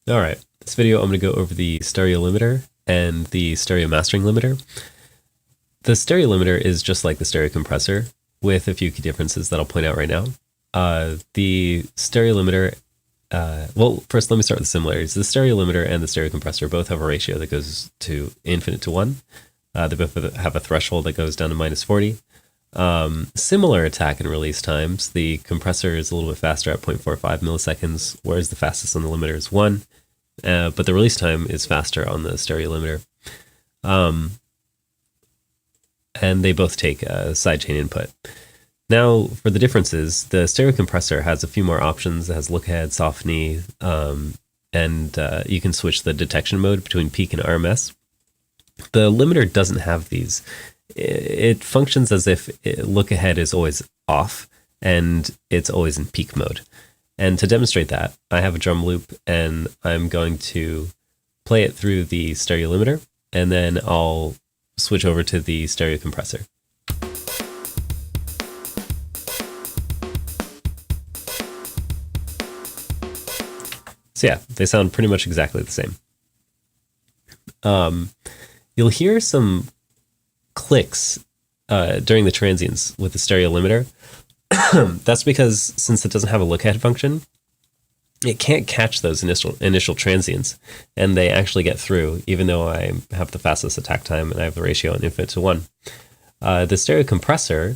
All right, this video I'm going to go over the stereo limiter and the stereo mastering limiter. The stereo limiter is just like the stereo compressor with a few key differences that I'll point out right now. The stereo limiter, well, first let me start with the similarities. The stereo limiter and the stereo compressor both have a ratio that goes to infinite to 1. They both have a threshold that goes down to -40. Similar attack and release times. The compressor is a little bit faster at 0.45 milliseconds, whereas the fastest on the limiter is 1. But the release time is faster on the stereo limiter. And they both take a sidechain input. Now, for the differences, the stereo compressor has a few more options. It has look ahead, soft knee, and you can switch the detection mode between peak and RMS. The limiter doesn't have these. It functions as if look ahead is always off and it's always in peak mode. And to demonstrate that, I have a drum loop and I'm going to play it through the stereo limiter, and then I'll switch over to the stereo compressor. So yeah, they sound pretty much exactly the same. You'll hear some clicks during the transients with the stereo limiter. That's because since it doesn't have a look ahead function, it can't catch those initial transients, and they actually get through, even though I have the fastest attack time and I have the ratio on infinite to 1. The stereo compressor,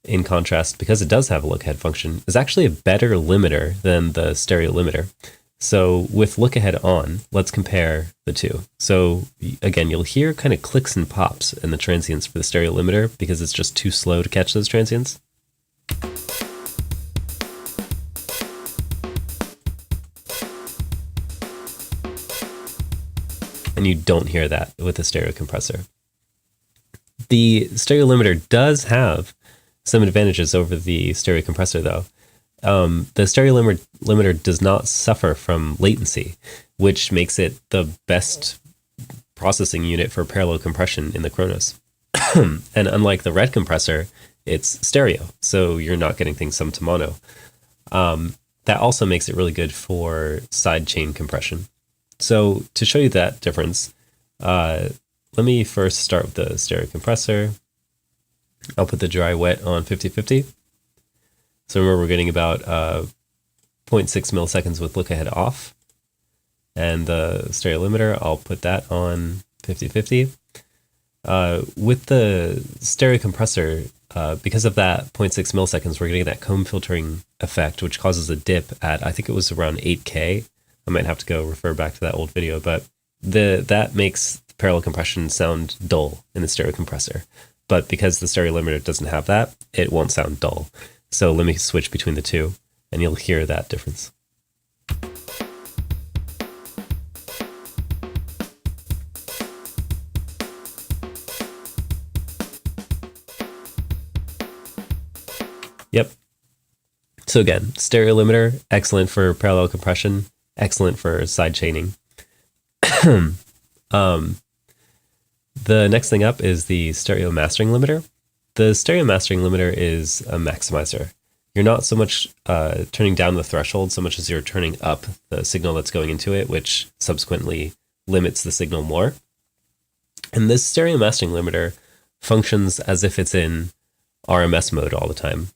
in contrast, because it does have a look ahead function, is actually a better limiter than the stereo limiter. So with look ahead on, let's compare the two. So again, you'll hear kind of clicks and pops in the transients for the stereo limiter because it's just too slow to catch those transients. And you don't hear that with the stereo compressor. The stereo limiter does have some advantages over the stereo compressor though. The stereo limiter does not suffer from latency, which makes it the best processing unit for parallel compression in the Kronos. And unlike the red compressor, it's stereo, so you're not getting things sum to mono. That also makes it really good for sidechain compression. So to show you that difference, let me first start with the stereo compressor. I'll put the dry wet on 50/50. So remember, we're getting about 0.6 milliseconds with look ahead off. And the stereo limiter, I'll put that on 50/50. With the stereo compressor, because of that 0.6 milliseconds, we're getting that comb filtering effect, which causes a dip at, I think it was around 8K. I might have to go refer back to that old video, but that makes parallel compression sound dull in the stereo compressor. But because the stereo limiter doesn't have that, it won't sound dull. So let me switch between the two, and you'll hear that difference. Yep. So again, stereo limiter, excellent for parallel compression, excellent for side chaining. The next thing up is the stereo mastering limiter. The stereo mastering limiter is a maximizer. You're not so much turning down the threshold so much as you're turning up the signal that's going into it, which subsequently limits the signal more. And this stereo mastering limiter functions as if it's in RMS mode all the time.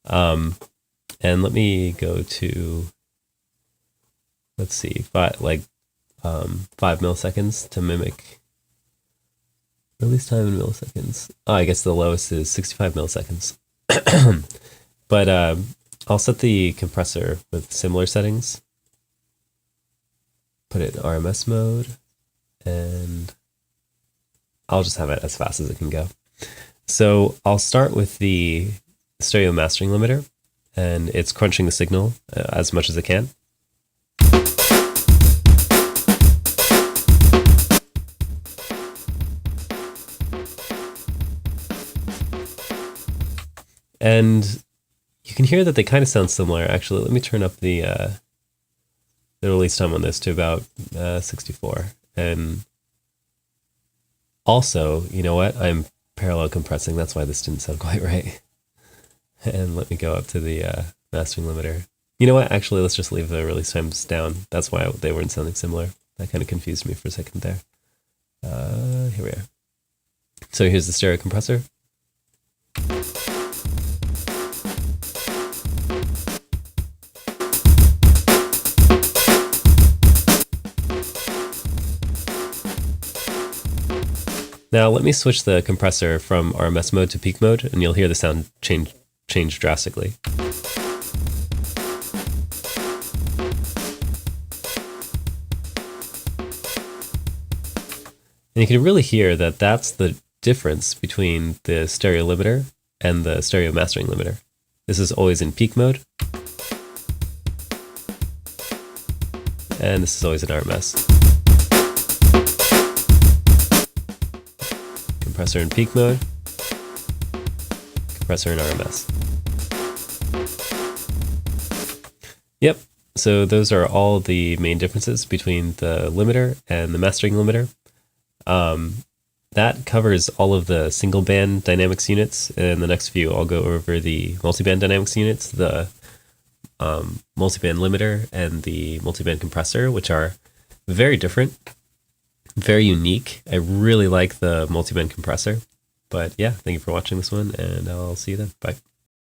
And let me go to, let's see, 5 milliseconds to mimic release time in milliseconds. Oh, I guess the lowest is 65 milliseconds. But I'll set the compressor with similar settings. Put it in RMS mode, and I'll just have it as fast as it can go. So I'll start with the stereo mastering limiter, and it's crunching the signal as much as it can. And you can hear that they kind of sound similar. Actually, let me turn up the release time on this to about 64. And also, you know what? I'm parallel compressing. That's why this didn't sound quite right. And let me go up to the mastering limiter. You know what? Actually, let's just leave the release times down. That's why they weren't sounding similar. That kind of confused me for a second there. Here we are. So here's the stereo compressor. Now let me switch the compressor from RMS mode to peak mode, and you'll hear the sound change drastically. And you can really hear that that's the difference between the stereo limiter and the stereo mastering limiter. This is always in peak mode, and this is always in RMS. Compressor in peak mode, compressor in RMS. Yep, so those are all the main differences between the limiter and the mastering limiter. That covers all of the single band dynamics units. In the next few, I'll go over the multiband dynamics units, the multiband limiter and the multiband compressor, which are very different, very unique. I really like the multiband compressor. But yeah, thank you for watching this one, and I'll see you then. Bye.